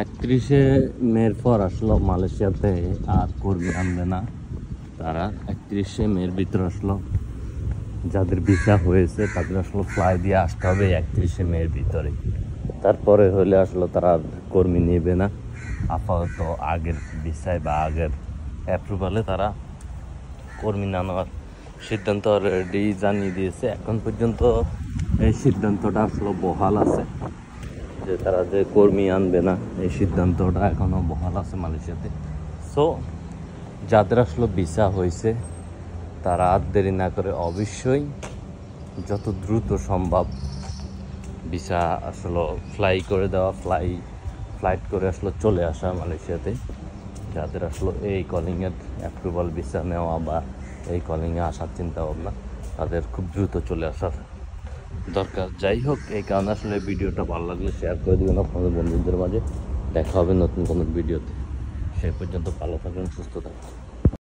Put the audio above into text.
31শে মের পর আসলো মালয়েশিয়াতে আর কর্মী আনবে না তারা। 31শে মের ভিতর আসলো যাদের ভিসা হয়েছে তাদের আসলে ফ্লাই দিয়ে আসতে হবে 31শে মের ভিতরে। তারপরে হলে আসলে তারা কর্মী নেবে না। আপাতত আগের ভিসায় বা আগের অ্যাপ্রুভালে তারা কর্মী না নেওয়ার সিদ্ধান্ত অলরেডি জানিয়ে দিয়েছে। এখন পর্যন্ত এই সিদ্ধান্তটা আসলে বহাল আছে যে তারা যে কর্মী আনবে না, এই সিদ্ধান্তটা এখনও বহাল আছে মালয়েশিয়াতে। সো যাদের আসলে ভিসা হয়েছে তারা আর দেরি না করে অবশ্যই যত দ্রুত সম্ভব ভিসা আসলে ফ্লাই করে দেওয়া, ফ্লাইট করে আসলে চলে আসা মালয়েশিয়াতে। যাদের আসলে এই কলিংয়ের অ্যাপ্রুভাল ভিসা নেওয়া বা এই কলিংয়ে আসার চিন্তা ভাবনা, তাদের খুব দ্রুত চলে আসার দরকার। যাই হোক, এই কারণে আসলে ভিডিওটা ভালো লাগলে শেয়ার করে দিবেন আপনাদের বন্ধুদের মাঝে। দেখা হবে নতুন কোনো ভিডিওতে। সে পর্যন্ত ভালো থাকবেন, সুস্থ থাকবেন।